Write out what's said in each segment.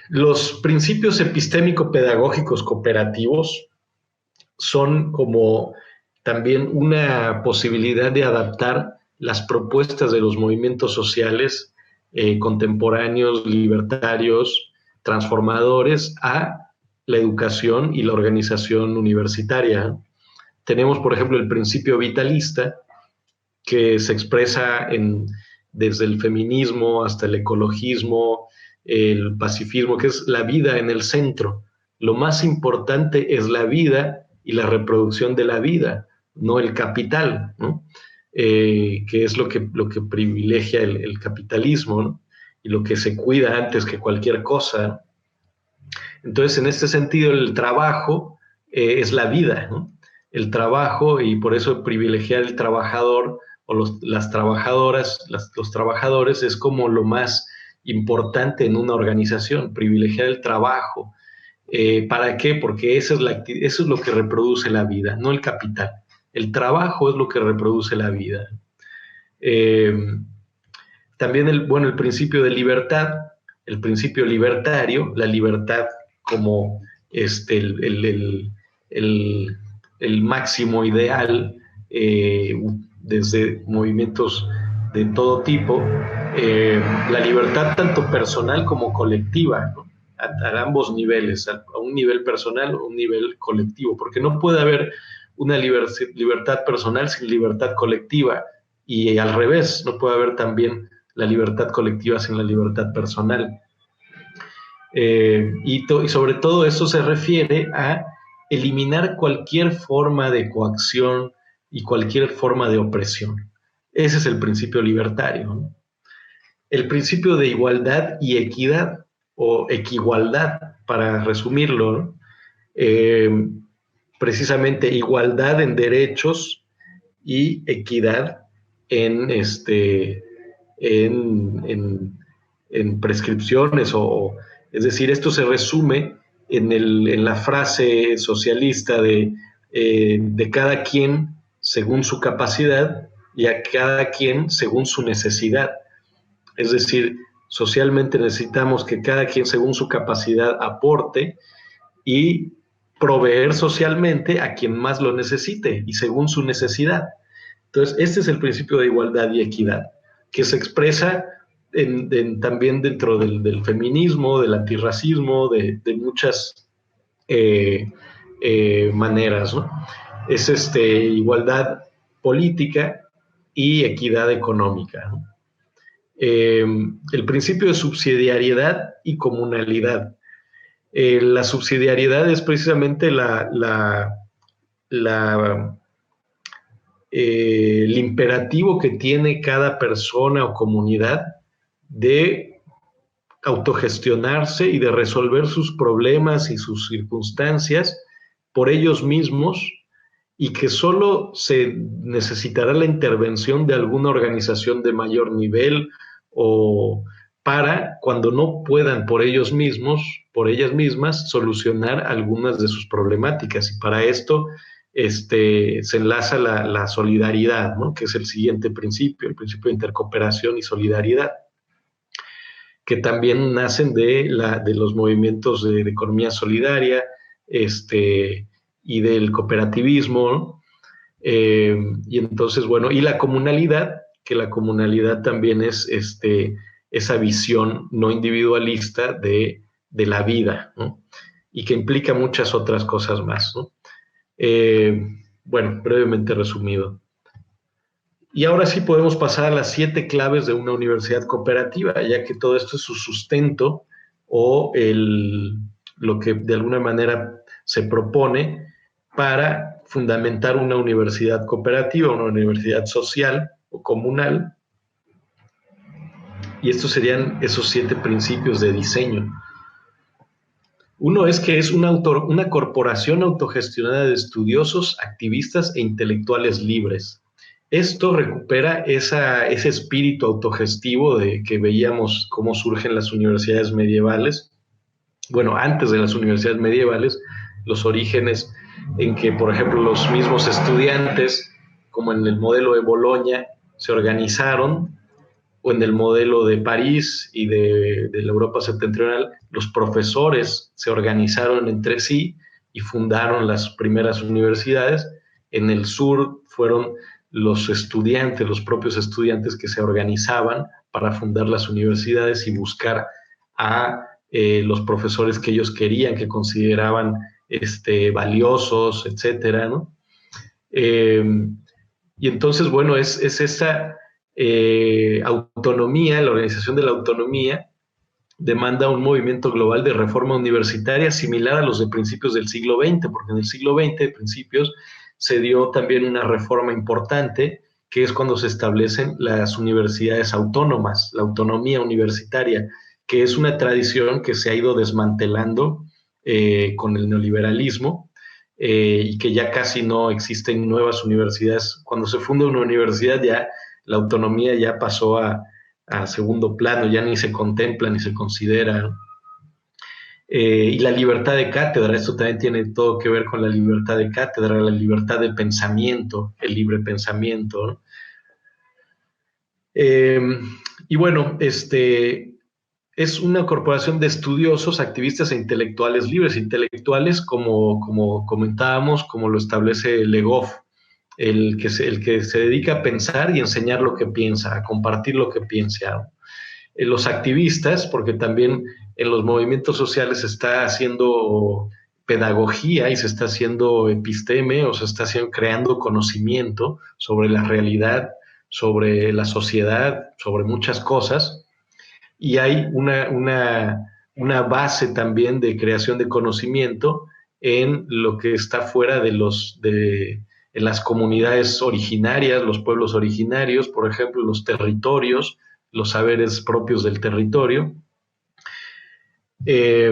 Los principios epistémico-pedagógicos cooperativos son como también una posibilidad de adaptar las propuestas de los movimientos sociales contemporáneos, libertarios, transformadores a la educación y la organización universitaria. Tenemos, por ejemplo, el principio vitalista, que se expresa desde el feminismo hasta el ecologismo, el pacifismo, que es la vida en el centro. Lo más importante es la vida y la reproducción de la vida, no el capital, ¿no? Que es lo que privilegia el capitalismo, ¿no? Y lo que se cuida antes que cualquier cosa. Entonces, en este sentido, el trabajo es la vida, ¿no? El trabajo, y por eso privilegiar el trabajador o las trabajadoras, los trabajadores es como lo más importante en una organización, privilegiar el trabajo. ¿Para qué? Porque eso es lo que reproduce la vida, no el capital. El trabajo es lo que reproduce la vida. Eh, También el principio de libertad, el principio libertario, la libertad como el máximo ideal desde movimientos de todo tipo, la libertad tanto personal como colectiva, ¿no? A ambos niveles, a un nivel personal o un nivel colectivo, porque no puede haber una libertad personal sin libertad colectiva, y al revés, no puede haber también la libertad colectiva sin la libertad personal. Y sobre todo eso se refiere a eliminar cualquier forma de coacción y cualquier forma de opresión. Ese es el principio libertario, ¿no? El principio de igualdad y equidad, o equigualdad, para resumirlo, ¿no? Precisamente igualdad en derechos y equidad en, en prescripciones, es decir, esto se resume en la frase socialista de cada quien según su capacidad y a cada quien según su necesidad. Es decir, socialmente necesitamos que cada quien según su capacidad aporte y proveer socialmente a quien más lo necesite y según su necesidad. Entonces, este es el principio de igualdad y equidad, que se expresa también dentro del feminismo, del antirracismo, de muchas maneras, ¿no? Es igualdad política y equidad económica, ¿no? El principio de subsidiariedad y comunalidad. La subsidiariedad es precisamente el imperativo que tiene cada persona o comunidad de autogestionarse y de resolver sus problemas y sus circunstancias por ellos mismos, y que solo se necesitará la intervención de alguna organización de mayor nivel o para, cuando no puedan por ellos mismos, por ellas mismas, solucionar algunas de sus problemáticas. Y para esto se enlaza la solidaridad, ¿no? Que es el siguiente principio, el principio de intercooperación y solidaridad, que también nacen de los movimientos de economía solidaria y del cooperativismo, ¿no? Y entonces, bueno, y la comunalidad, que la comunalidad también es esa visión no individualista de la vida, ¿no? Y que implica muchas otras cosas más, ¿no? Bueno, brevemente resumido. Y ahora sí podemos pasar a las 7 claves de una universidad cooperativa, ya que todo esto es su sustento o lo que de alguna manera se propone para fundamentar una universidad cooperativa, una universidad social o comunal. Y estos serían esos 7 principios de diseño. Uno es que es una corporación autogestionada de estudiosos, activistas e intelectuales libres. Esto recupera ese espíritu autogestivo que veíamos cómo surgen las universidades medievales. Bueno, antes de las universidades medievales, los orígenes en que, por ejemplo, los mismos estudiantes, como en el modelo de Boloña, se organizaron o en el modelo de París y de la Europa septentrional, los profesores se organizaron entre sí y fundaron las primeras universidades. En el sur fueron los estudiantes, los propios estudiantes que se organizaban para fundar las universidades y buscar a los profesores que ellos querían, que consideraban valiosos, etcétera, ¿no? Y entonces, bueno, es esa autonomía, la organización de la autonomía, demanda un movimiento global de reforma universitaria similar a los de principios del siglo XX, porque en el siglo XX, de principios, se dio también una reforma importante, que es cuando se establecen las universidades autónomas, la autonomía universitaria, que es una tradición que se ha ido desmantelando con el neoliberalismo, y que ya casi no existen nuevas universidades. Cuando se funda una universidad, ya la autonomía ya pasó a segundo plano, ya ni se contempla ni se considera, ¿no? Y la libertad de cátedra, esto también tiene todo que ver con la libertad de cátedra, la libertad de pensamiento, el libre pensamiento, ¿no? Eh, y bueno, es una corporación de estudiosos, activistas e intelectuales libres, intelectuales como comentábamos, como lo establece Legoff, el que se dedica a pensar y enseñar lo que piensa, a compartir lo que piensa. Los activistas, porque también en los movimientos sociales se está haciendo pedagogía y se está haciendo episteme, o se está creando conocimiento sobre la realidad, sobre la sociedad, sobre muchas cosas, y hay una base también de creación de conocimiento en lo que está fuera en las comunidades originarias, los pueblos originarios, por ejemplo, los territorios, los saberes propios del territorio. Eh,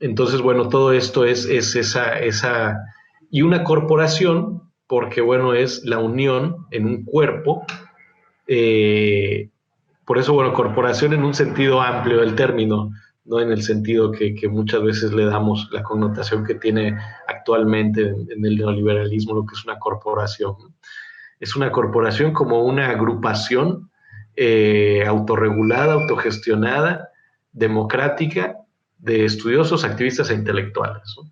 entonces, bueno, todo esto es esa, y una corporación, porque, bueno, es la unión en un cuerpo, por eso, bueno, corporación en un sentido amplio del término, no en el sentido que muchas veces le damos la connotación que tiene actualmente en el neoliberalismo, lo que es una corporación. Es una corporación como una agrupación autorregulada, autogestionada, democrática, de estudiosos, activistas e intelectuales, ¿no?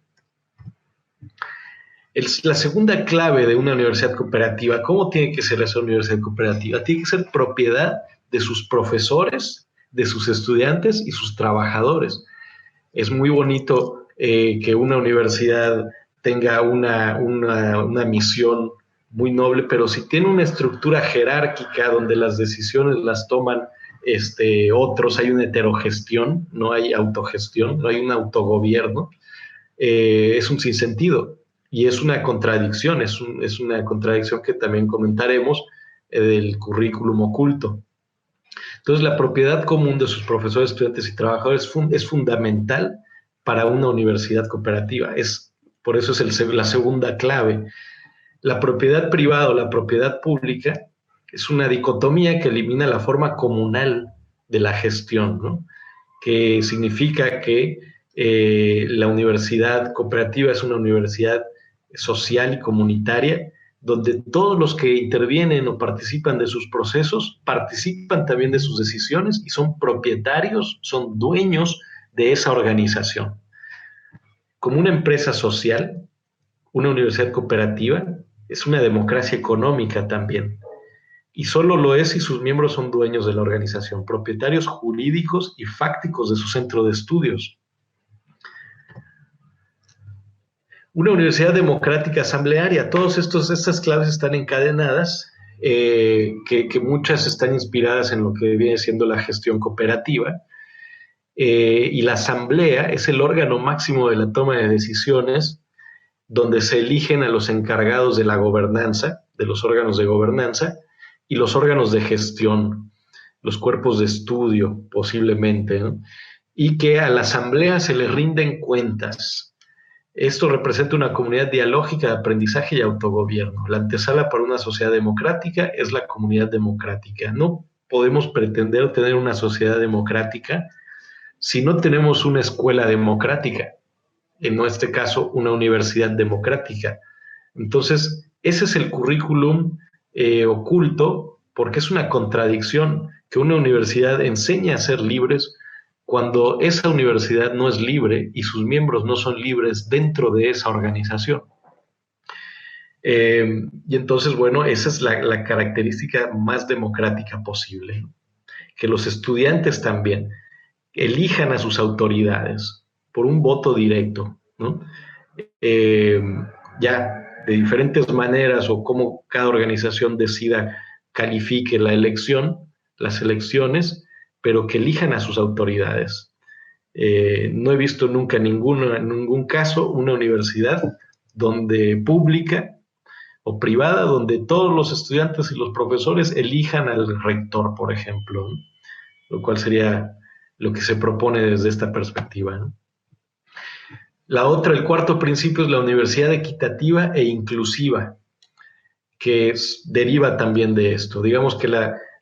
La segunda clave de una universidad cooperativa, ¿cómo tiene que ser esa universidad cooperativa? Tiene que ser propiedad de sus profesores, de sus estudiantes y sus trabajadores. Es muy bonito que una universidad tenga una misión muy noble, pero si tiene una estructura jerárquica donde las decisiones las toman otros, hay una heterogestión, no hay autogestión, no hay un autogobierno, es un sinsentido y es una contradicción, es una contradicción que también comentaremos del currículum oculto. Entonces, la propiedad común de sus profesores, estudiantes y trabajadores es fundamental para una universidad cooperativa. Por eso es la segunda clave. La propiedad privada o la propiedad pública es una dicotomía que elimina la forma comunal de la gestión, ¿no? Que significa que la universidad cooperativa es una universidad social y comunitaria, donde todos los que intervienen o participan de sus procesos participan también de sus decisiones y son propietarios, son dueños de esa organización. Como una empresa social, una universidad cooperativa es una democracia económica también, y solo lo es si sus miembros son dueños de la organización, propietarios jurídicos y fácticos de su centro de estudios. Una universidad democrática asamblearia, todas estas claves están encadenadas, que muchas están inspiradas en lo que viene siendo la gestión cooperativa, y la asamblea es el órgano máximo de la toma de decisiones, donde se eligen a los encargados de la gobernanza, de los órganos de gobernanza, y los órganos de gestión, los cuerpos de estudio, posiblemente, ¿no? Y que a la asamblea se le rinden cuentas. Esto representa una comunidad dialógica de aprendizaje y autogobierno. La antesala para una sociedad democrática es la comunidad democrática. No podemos pretender tener una sociedad democrática si no tenemos una escuela democrática, en este caso una universidad democrática. Entonces, ese es el currículum oculto porque es una contradicción que una universidad enseñe a ser libres cuando esa universidad no es libre y sus miembros no son libres dentro de esa organización. Y entonces, bueno, esa es la característica más democrática posible, que los estudiantes también elijan a sus autoridades por un voto directo, ¿no? Eh, ya de diferentes maneras o cómo cada organización decida califique la elección, las elecciones, pero que elijan a sus autoridades. No he visto nunca en ningún caso una universidad donde pública o privada donde todos los estudiantes y los profesores elijan al rector, por ejemplo, ¿no? Lo cual sería lo que se propone desde esta perspectiva, ¿no? La otra, el cuarto principio es la universidad equitativa e inclusiva, que deriva también de esto. Digamos que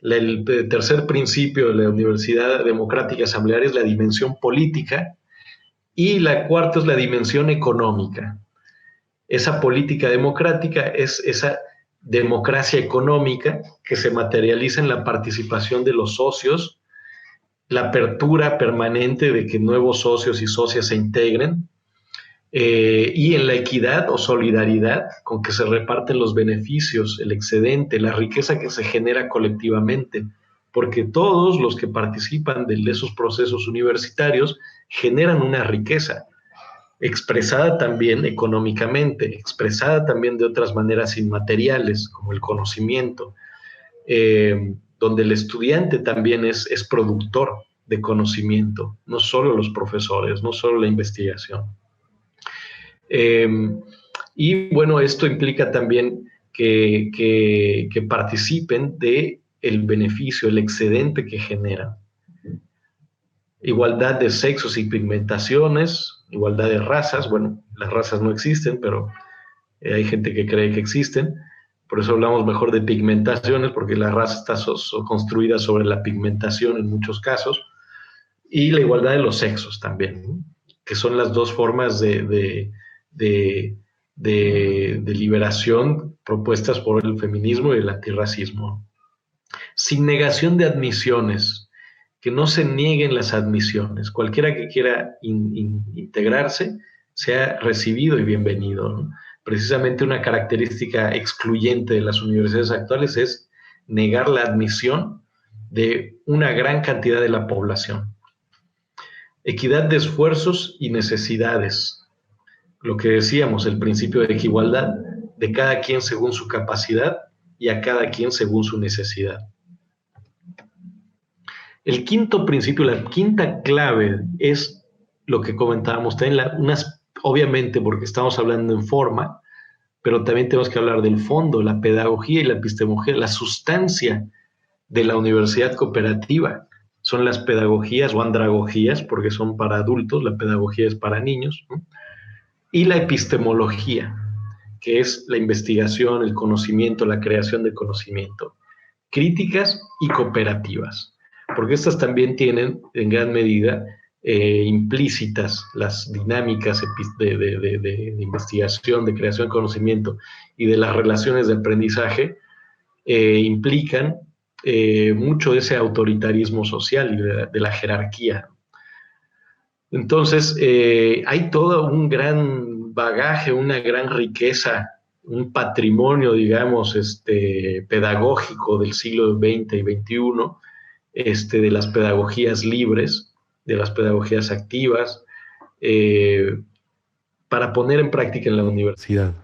el tercer principio de la universidad democrática asamblearia es la dimensión política y la cuarta es la dimensión económica. Esa política democrática es esa democracia económica que se materializa en la participación de los socios, la apertura permanente de que nuevos socios y socias se integren, y en la equidad o solidaridad con que se reparten los beneficios, el excedente, la riqueza que se genera colectivamente, porque todos los que participan de esos procesos universitarios generan una riqueza, expresada también económicamente, expresada también de otras maneras inmateriales, como el conocimiento, donde el estudiante también es productor de conocimiento, no solo los profesores, no solo la investigación. Y bueno, esto implica también que participen de el beneficio, el excedente que generan. Igualdad de sexos y pigmentaciones, igualdad de razas. Bueno, las razas no existen, pero hay gente que cree que existen. Por eso hablamos mejor de pigmentaciones, porque la raza está construida sobre la pigmentación en muchos casos. Y la igualdad de los sexos también, ¿no? Que son las dos formas de liberación propuestas por el feminismo y el antirracismo. Sin negación de admisiones, que no se nieguen las admisiones. Cualquiera que quiera integrarse sea recibido y bienvenido, ¿no? Precisamente una característica excluyente de las universidades actuales es negar la admisión de una gran cantidad de la población. Equidad de esfuerzos y necesidades. Lo que decíamos, el principio de igualdad, de cada quien según su capacidad y a cada quien según su necesidad. El quinto principio, la quinta clave es lo que comentábamos también, obviamente porque estamos hablando en forma, pero también tenemos que hablar del fondo, la pedagogía y la epistemología, la sustancia de la universidad cooperativa. Son las pedagogías o andragogías, porque son para adultos, la pedagogía es para niños, ¿no? Y la epistemología, que es la investigación, el conocimiento, la creación de conocimiento, críticas y cooperativas, porque estas también tienen en gran medida implícitas las dinámicas de investigación, de creación de conocimiento y de las relaciones de aprendizaje, implican mucho de ese autoritarismo social y de la jerarquía. Entonces, hay todo un gran bagaje, una gran riqueza, un patrimonio, digamos, pedagógico del siglo XX y XXI, de las pedagogías libres, de las pedagogías activas, para poner en práctica en la universidad.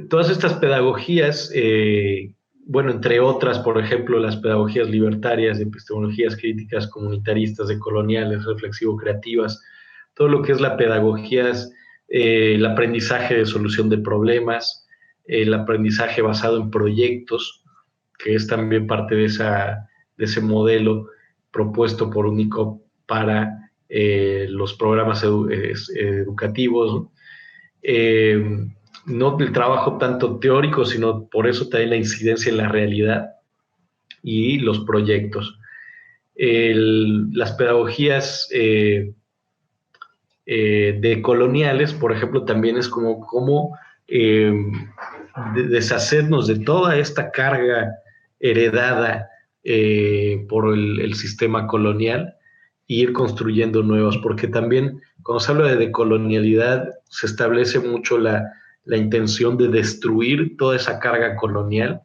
Todas estas pedagogías, bueno, entre otras, por ejemplo, las pedagogías libertarias, epistemologías críticas, comunitaristas, decoloniales, reflexivo-creativas, todo lo que es la pedagogía, el aprendizaje de solución de problemas, el aprendizaje basado en proyectos, que es también parte de ese modelo propuesto por UNICOP para los programas educativos, ¿no? No el trabajo tanto teórico, sino por eso también la incidencia en la realidad y los proyectos. Las pedagogías decoloniales, por ejemplo, también es como deshacernos de toda esta carga heredada por el sistema colonial e ir construyendo nuevas, porque también cuando se habla de decolonialidad se establece mucho la intención de destruir toda esa carga colonial,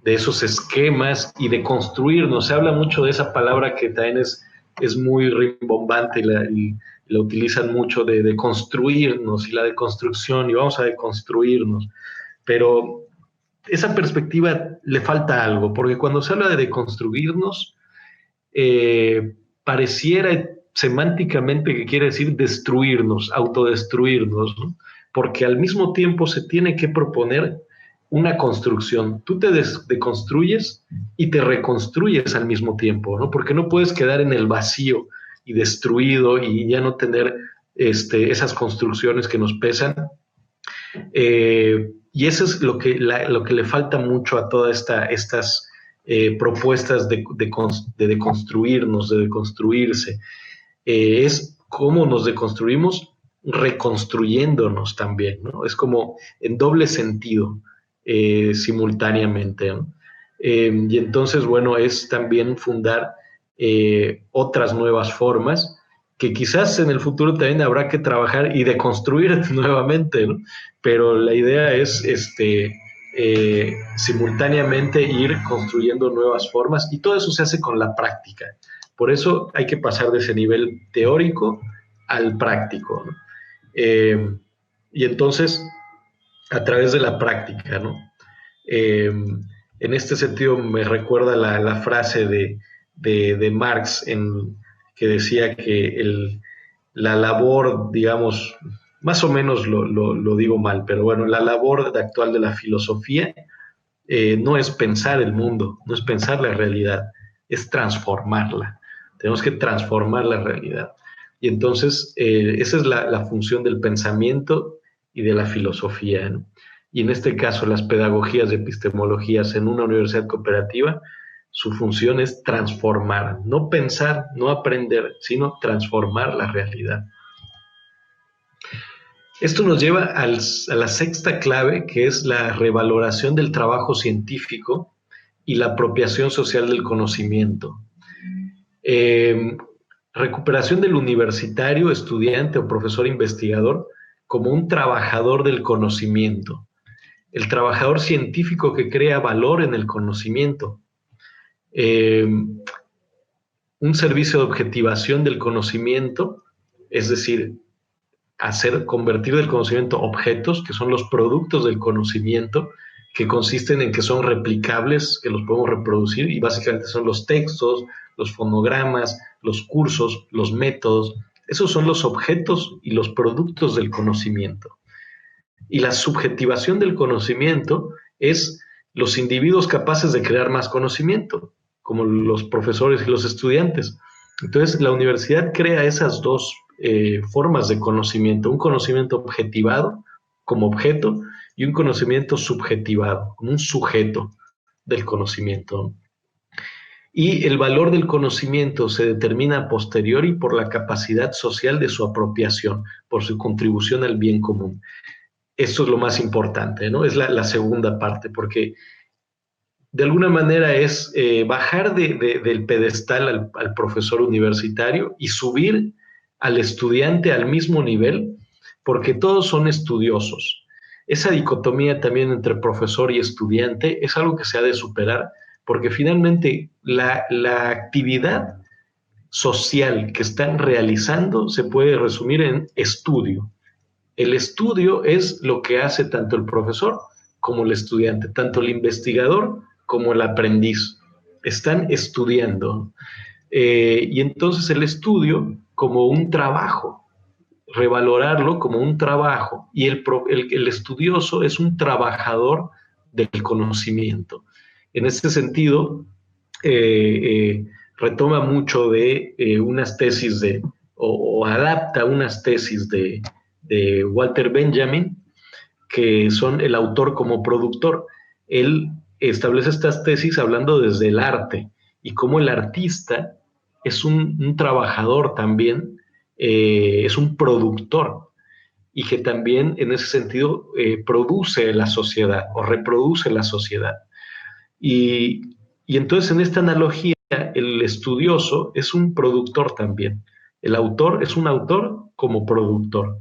de esos esquemas y de construirnos. Se habla mucho de esa palabra que también es muy rimbombante y la utilizan mucho de construirnos y la deconstrucción y vamos a deconstruirnos, pero esa perspectiva le falta algo, porque cuando se habla de deconstruirnos, pareciera semánticamente que quiere decir destruirnos, autodestruirnos, ¿no? Porque al mismo tiempo se tiene que proponer una construcción. Tú te deconstruyes y te reconstruyes al mismo tiempo, ¿no? Porque no puedes quedar en el vacío y destruido y ya no tener esas construcciones que nos pesan. Y eso es lo que le falta mucho a todas estas propuestas de deconstruirnos, de deconstruirse. Es cómo nos deconstruimos reconstruyéndonos también, ¿no? Es como en doble sentido, simultáneamente, ¿no? Y entonces, bueno, es también fundar otras nuevas formas que quizás en el futuro también habrá que trabajar y deconstruir nuevamente, ¿no? Pero la idea es simultáneamente ir construyendo nuevas formas y todo eso se hace con la práctica. Por eso hay que pasar de ese nivel teórico al práctico, ¿no? Y entonces, a través de la práctica, ¿no? En este sentido me recuerda la frase de Marx que decía que la labor, digamos, más o menos lo digo mal, pero bueno, la labor actual de la filosofía no es pensar el mundo, no es pensar la realidad, es transformarla. Tenemos que transformar la realidad. Y entonces, esa es la función del pensamiento y de la filosofía, ¿no? Y en este caso, las pedagogías de epistemologías en una universidad cooperativa, su función es transformar, no pensar, no aprender, sino transformar la realidad. Esto nos lleva a la sexta clave, que es la revaloración del trabajo científico y la apropiación social del conocimiento. Eh, Recuperación del universitario, estudiante o profesor investigador como un trabajador del conocimiento. El trabajador científico que crea valor en el conocimiento. Un servicio de objetivación del conocimiento, es decir, convertir del conocimiento objetos, que son los productos del conocimiento, que consisten en que son replicables, que los podemos reproducir, y básicamente son los textos, los fonogramas, los cursos, los métodos. Esos son los objetos y los productos del conocimiento. Y la subjetivación del conocimiento es los individuos capaces de crear más conocimiento, como los profesores y los estudiantes. Entonces, la universidad crea esas dos formas de conocimiento, un conocimiento objetivado como objeto y un conocimiento subjetivado, como un sujeto del conocimiento. Y el valor del conocimiento se determina a posteriori por la capacidad social de su apropiación, por su contribución al bien común. Esto es lo más importante, ¿no? Es la segunda parte, porque de alguna manera es bajar del pedestal al profesor universitario y subir al estudiante al mismo nivel, porque todos son estudiosos. Esa dicotomía también entre profesor y estudiante es algo que se ha de superar, porque finalmente la actividad social que están realizando se puede resumir en estudio. El estudio es lo que hace tanto el profesor como el estudiante, tanto el investigador como el aprendiz. Están estudiando. Y entonces el estudio como un trabajo, revalorarlo como un trabajo. Y el estudioso es un trabajador del conocimiento. En este sentido, retoma mucho de unas tesis o adapta unas tesis de Walter Benjamin, que son el autor como productor. Él establece estas tesis hablando desde el arte y cómo el artista es un trabajador también, es un productor. y que también en ese sentido produce la sociedad o reproduce la sociedad. Y entonces en esta analogía el estudioso es un productor también. El autor es un autor como productor.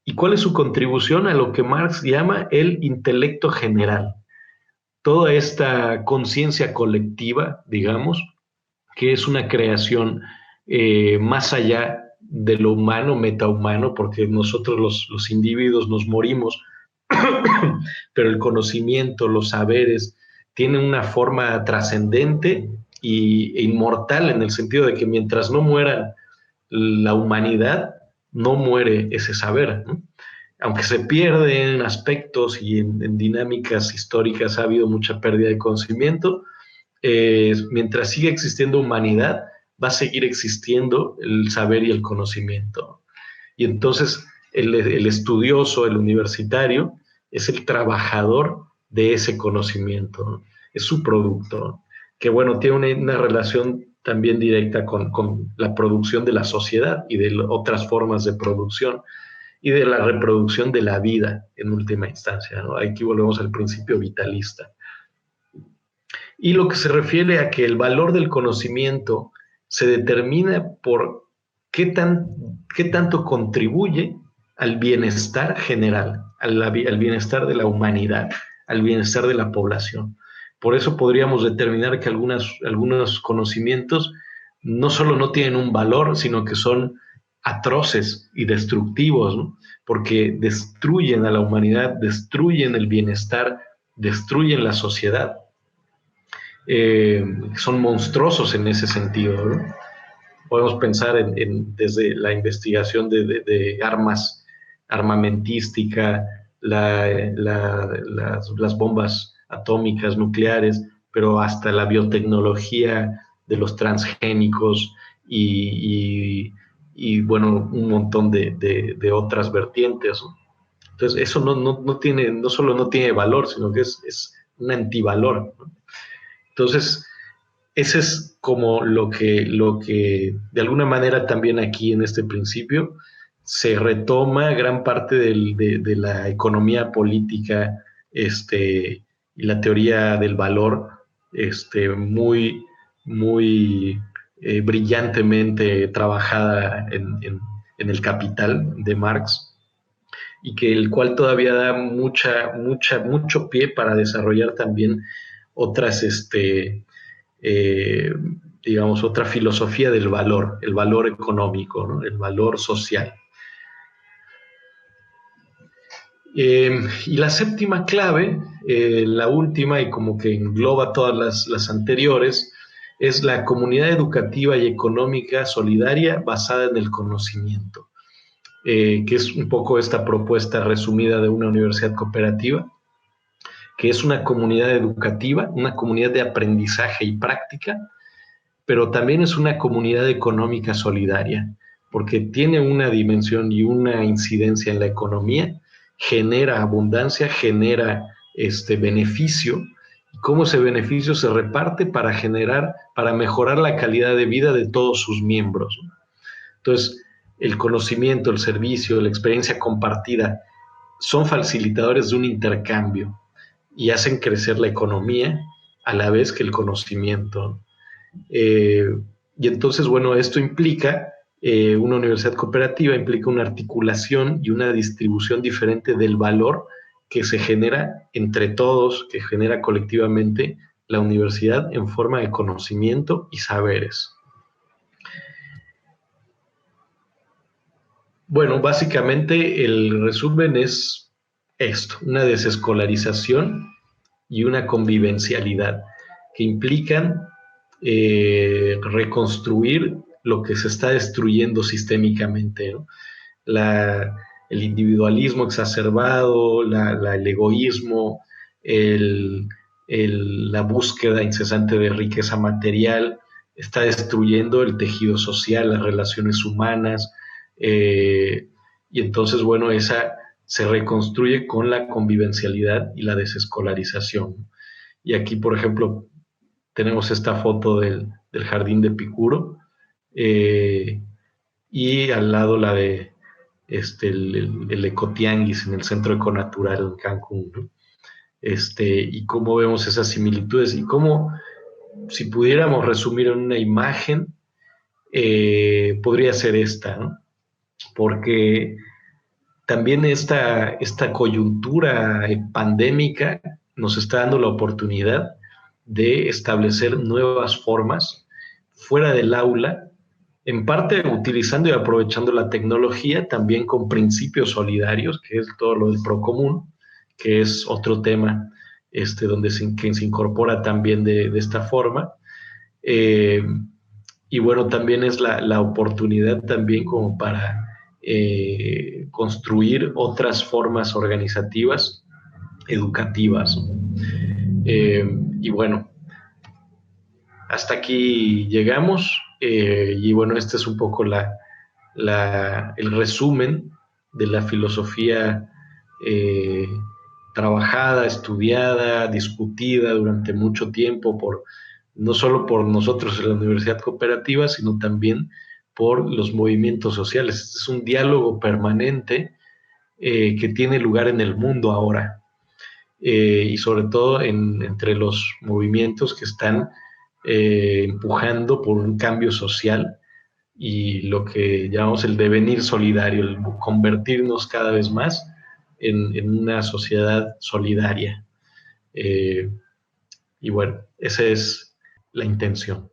¿Y cuál es su contribución a lo que Marx llama el intelecto general? Toda esta conciencia colectiva, digamos, que es una creación más allá de lo humano, metahumano, porque nosotros los individuos nos morimos, pero el conocimiento, los saberes, tienen una forma trascendente e inmortal en el sentido de que mientras no muera la humanidad, no muere ese saber, ¿no? Aunque se pierden aspectos y en dinámicas históricas ha habido mucha pérdida de conocimiento, mientras siga existiendo humanidad, va a seguir existiendo el saber y el conocimiento. Y entonces el estudioso, el universitario, es el trabajador de ese conocimiento, ¿no? Es su producto, ¿no? Que bueno, tiene una relación también directa con la producción de la sociedad y de otras formas de producción y de la reproducción de la vida en última instancia, ¿no? Aquí volvemos al principio vitalista. Y lo que se refiere a que el valor del conocimiento se determina por qué tanto contribuye al bienestar general, al bienestar de la humanidad, al bienestar de la población. Por eso podríamos determinar que algunos conocimientos no solo no tienen un valor, sino que son atroces y destructivos, ¿no? Porque destruyen a la humanidad, destruyen el bienestar, destruyen la sociedad. Son monstruosos en ese sentido, ¿no? Podemos pensar desde la investigación de armas, armamentística, las bombas atómicas, nucleares, pero hasta la biotecnología de los transgénicos y bueno, un montón de otras vertientes, ¿no? Entonces, eso no solo no tiene valor, sino que es un antivalor, ¿no? Entonces, ese es como lo que de alguna manera también aquí en este principio se retoma gran parte de la economía política y la teoría del valor muy, muy brillantemente trabajada en el Capital de Marx y que el cual todavía da mucho pie para desarrollar también otras eh, digamos, otra filosofía del valor, el valor económico, ¿no? El valor social. Y la séptima clave, la última y como que engloba todas las anteriores, es la comunidad educativa y económica solidaria basada en el conocimiento, que es un poco esta propuesta resumida de una universidad cooperativa, que es una comunidad educativa, una comunidad de aprendizaje y práctica, pero también es una comunidad económica solidaria, porque tiene una dimensión y una incidencia en la economía, genera abundancia, genera beneficio, y cómo ese beneficio se reparte para mejorar la calidad de vida de todos sus miembros. Entonces, el conocimiento, el servicio, la experiencia compartida son facilitadores de un intercambio y hacen crecer la economía a la vez que el conocimiento. Eh, y entonces, bueno, esto implica, una universidad cooperativa implica una articulación y una distribución diferente del valor que se genera entre todos, que genera colectivamente la universidad en forma de conocimiento y saberes. Bueno, básicamente el resumen es esto, una desescolarización y una convivencialidad que implican reconstruir lo que se está destruyendo sistémicamente, ¿no? El individualismo exacerbado, el egoísmo, la búsqueda incesante de riqueza material, está destruyendo el tejido social, las relaciones humanas, y entonces, bueno, esa se reconstruye con la convivencialidad y la desescolarización. Y aquí, por ejemplo, tenemos esta foto del jardín de Epicuro, y al lado el ecotianguis en el Centro Econatural en Cancún, ¿no? Y cómo vemos esas similitudes y cómo, si pudiéramos resumir en una imagen, podría ser esta, ¿no? Porque también esta coyuntura pandémica nos está dando la oportunidad de establecer nuevas formas fuera del aula, en parte utilizando y aprovechando la tecnología, también con principios solidarios, que es todo lo del procomún, que es otro tema que se incorpora también de esta forma. Eh, y bueno, también es la oportunidad también como para construir otras formas organizativas, educativas. Y bueno, hasta aquí llegamos. Y bueno, este es un poco el resumen de la filosofía eh, trabajada, estudiada, discutida durante mucho tiempo no solo por nosotros en la Universidad Cooperativa, sino también por los movimientos sociales. Este es un diálogo permanente que tiene lugar en el mundo ahora, y sobre todo entre los movimientos que están empujando por un cambio social y lo que llamamos el devenir solidario, el convertirnos cada vez más en una sociedad solidaria. Eh, y bueno, esa es la intención.